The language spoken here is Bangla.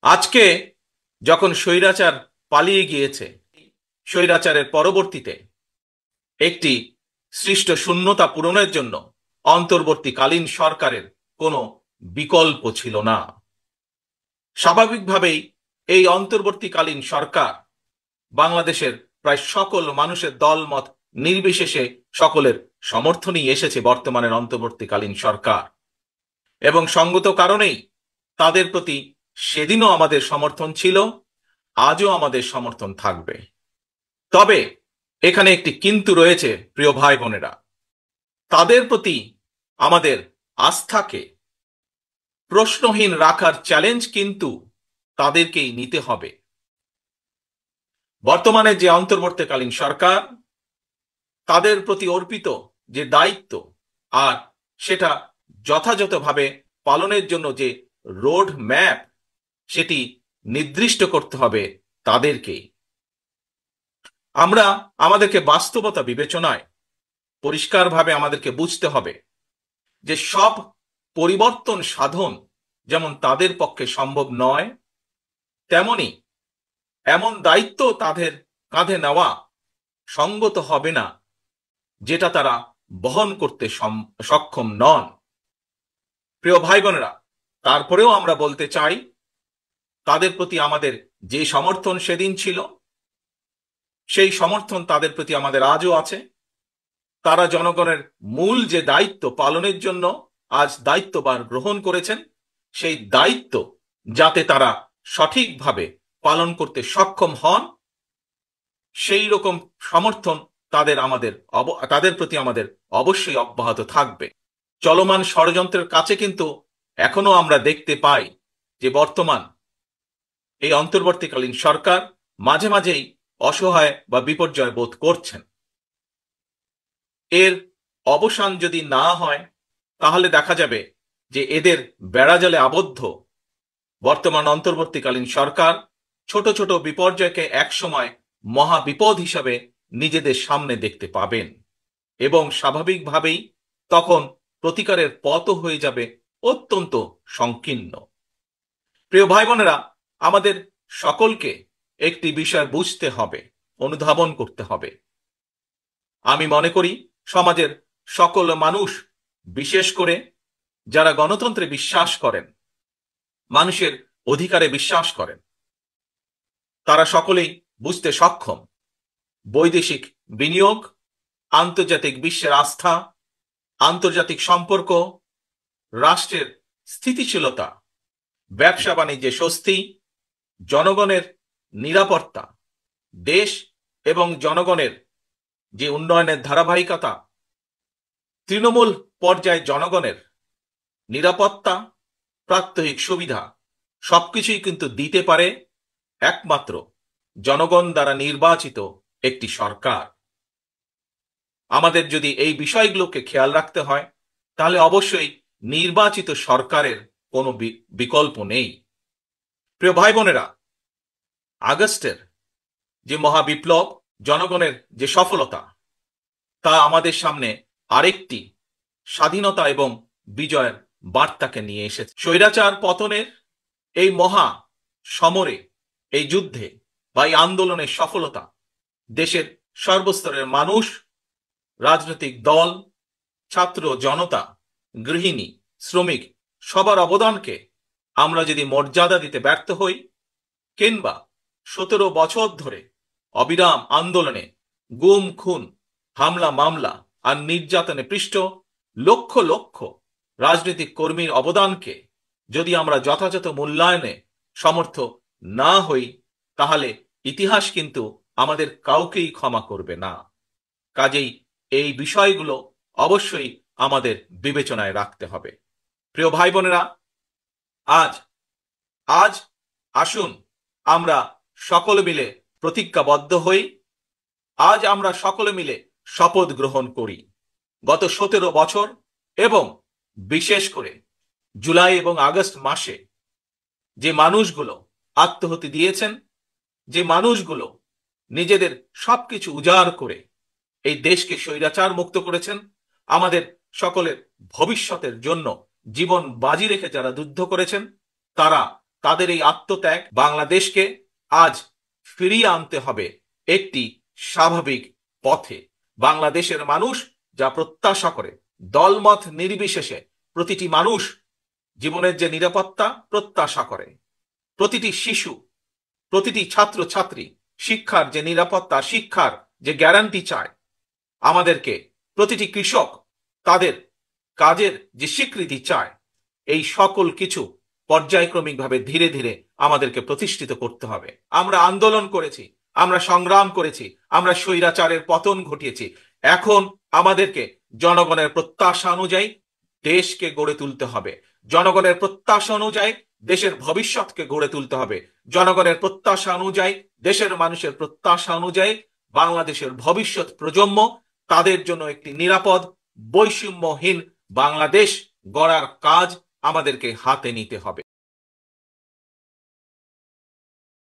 আজকে যখন স্বৈরাচার পালিয়ে গিয়েছে, স্বৈরাচারের পরবর্তীতে একটি সৃষ্ট শূন্যতা পূরণের জন্য অন্তর্বর্তীকালীন সরকারের কোনো বিকল্প ছিল না। স্বাভাবিকভাবেই এই অন্তর্বর্তীকালীন সরকার বাংলাদেশের প্রায় সকল মানুষের দলমত নির্বিশেষে সকলের সমর্থনই এসেছে বর্তমানের অন্তর্বর্তীকালীন সরকার, এবং সঙ্গত কারণেই তাদের প্রতি সেদিনও আমাদের সমর্থন ছিল, আজও আমাদের সমর্থন থাকবে। তবে এখানে একটি কিন্তু রয়েছে, প্রিয় ভাই বোনেরা। তাদের প্রতি আমাদের আস্থাকে প্রশ্নহীন রাখার চ্যালেঞ্জ কিন্তু তাদেরকেই নিতে হবে। বর্তমানে যে অন্তর্বর্তীকালীন সরকার, তাদের প্রতি অর্পিত যে দায়িত্ব আর সেটা যথাযথভাবে পালনের জন্য যে রোড ম্যাপ, সেটি নির্দিষ্ট করতে হবে তাদেরকেই। আমরা আমাদেরকে বাস্তবতা বিবেচনায় পরিষ্কারভাবে আমাদেরকে বুঝতে হবে যে সব পরিবর্তন সাধন যেমন তাদের পক্ষে সম্ভব নয়, তেমনি এমন দায়িত্ব তাদের কাঁধে নেওয়া সঙ্গত হবে না যেটা তারা বহন করতে সক্ষম নন। প্রিয় ভাই বোনেরা, তারপরেও আমরা বলতে চাই, তাদের প্রতি আমাদের যে সমর্থন সেদিন ছিল, সেই সমর্থন তাদের প্রতি আমাদের আজও আছে। তারা জনগণের মূল যে দায়িত্ব পালনের জন্য আজ দায়িত্বভার গ্রহণ করেছেন, সেই দায়িত্ব যাতে তারা সঠিকভাবে পালন করতে সক্ষম হন, সেই রকম সমর্থন তাদের প্রতি আমাদের অবশ্যই অব্যাহত থাকবে। চলমান ষড়যন্ত্রের কাছে কিন্তু এখনো আমরা দেখতে পাই যে বর্তমান এই অন্তর্বর্তীকালীন সরকার মাঝে মাঝেই অসহায় বা বিপর্যয় বোধ করছেন। এর অবসান যদি না হয়, তাহলে দেখা যাবে যে এদের বেড়াজালে আবদ্ধ বর্তমান অন্তর্বর্তীকালীন সরকার ছোট ছোট বিপর্যয়কে একসময় মহা বিপদ হিসাবে নিজেদের সামনে দেখতে পাবেন, এবং স্বাভাবিকভাবেই তখন প্রতিকারের পথও হয়ে যাবে অত্যন্ত সংকীর্ণ। প্রিয় ভাই বোনেরা, আমাদের সকলকে একটি বিষয় বুঝতে হবে, অনুধাবন করতে হবে। আমি মনে করি সমাজের সকল মানুষ, বিশেষ করে যারা গণতন্ত্রে বিশ্বাস করেন, মানুষের অধিকারে বিশ্বাস করেন, তারা সকলেই বুঝতে সক্ষম বৈদেশিক বিনিয়োগ, আন্তর্জাতিক বিশ্বের আস্থা, আন্তর্জাতিক সম্পর্ক, রাষ্ট্রের স্থিতিশীলতা, ব্যবসা বাণিজ্যে স্বস্তি, জনগণের নিরাপত্তা, দেশ এবং জনগণের যে উন্নয়নের ধারাবাহিকতা, তৃণমূল পর্যায়ে জনগণের নিরাপত্তা, প্রাত্যহিক সুবিধা, সবকিছুই কিন্তু দিতে পারে একমাত্র জনগণ দ্বারা নির্বাচিত একটি সরকার। আমাদের যদি এই বিষয়গুলোকে খেয়াল রাখতে হয়, তাহলে অবশ্যই নির্বাচিত সরকারের কোনো বিকল্প নেই। প্রিয় ভাই বোনেরা, আগস্টের যে মহাবিপ্লব, জনগণের যে সফলতা, তা আমাদের সামনে আরেকটি স্বাধীনতা এবং বিজয়ের বার্তাকে নিয়ে এসেছে। স্বৈরাচার পতনের এই মহা সমরে, এই যুদ্ধে বা এই আন্দোলনের সফলতা দেশের সর্বস্তরের মানুষ, রাজনৈতিক দল, ছাত্র জনতা, গৃহিণী, শ্রমিক, সবার অবদানকে আমরা যদি মর্যাদা দিতে ব্যর্থ হই, কিংবা 17 বছর ধরে অবিরাম আন্দোলনে গুম খুন, হামলা মামলা আর নির্যাতনে পৃষ্ঠ লক্ষ লক্ষ রাজনৈতিক কর্মীর অবদানকে যদি আমরা যথাযথ মূল্যায়নে সমর্থ না হই, তাহলে ইতিহাস কিন্তু আমাদের কাউকেই ক্ষমা করবে না। কাজেই এই বিষয়গুলো অবশ্যই আমাদের বিবেচনায় রাখতে হবে। প্রিয় ভাই বোনেরা, আজ আজ আসুন আমরা সকলে মিলে প্রতিজ্ঞাবদ্ধ হই। আজ আমরা সকলে মিলে শপথ গ্রহণ করি, গত 17 বছর এবং বিশেষ করে জুলাই এবং আগস্ট মাসে যে মানুষগুলো আত্মাহুতি দিয়েছেন, যে মানুষগুলো নিজেদের সবকিছু উজাড় করে এই দেশকে স্বৈরাচার মুক্ত করেছেন, আমাদের সকলের ভবিষ্যতের জন্য জীবন বাজি রেখে যারা যুদ্ধ করেছেন, তারা তাদের এই আত্মত্যাগ বাংলাদেশকে আজ ফিরিয়ে আনতে হবে একটি স্বাভাবিক পথে। বাংলাদেশের মানুষ যা প্রত্যাশা করে, দলমত নির্বিশেষে প্রতিটি মানুষ জীবনের যে নিরাপত্তা প্রত্যাশা করে, প্রতিটি শিশু, প্রতিটি ছাত্র ছাত্রী শিক্ষার যে নিরাপত্তা, শিক্ষার যে গ্যারান্টি চায়, আমাদেরকে প্রতিটি কৃষক তাদের কাজের যে স্বীকৃতি চায়, এই সকল কিছু পর্যায়ক্রমিকভাবে ধীরে ধীরে আমাদেরকে প্রতিষ্ঠিত করতে হবে। আমরা আন্দোলন করেছি, আমরা সংগ্রাম করেছি, আমরা স্বৈরাচারের পতন ঘটিয়েছি। এখন আমাদেরকে জনগণের প্রত্যাশা অনুযায়ী দেশকে গড়ে তুলতে হবে। জনগণের প্রত্যাশা অনুযায়ী দেশের ভবিষ্যৎকে গড়ে তুলতে হবে। জনগণের প্রত্যাশা অনুযায়ী, দেশের মানুষের প্রত্যাশা অনুযায়ী বাংলাদেশের ভবিষ্যৎ প্রজন্ম, তাদের জন্য একটি নিরাপদ বৈষম্যহীন বাংলাদেশ গড়ার কাজ আমাদেরকে হাতে নিতে হবে।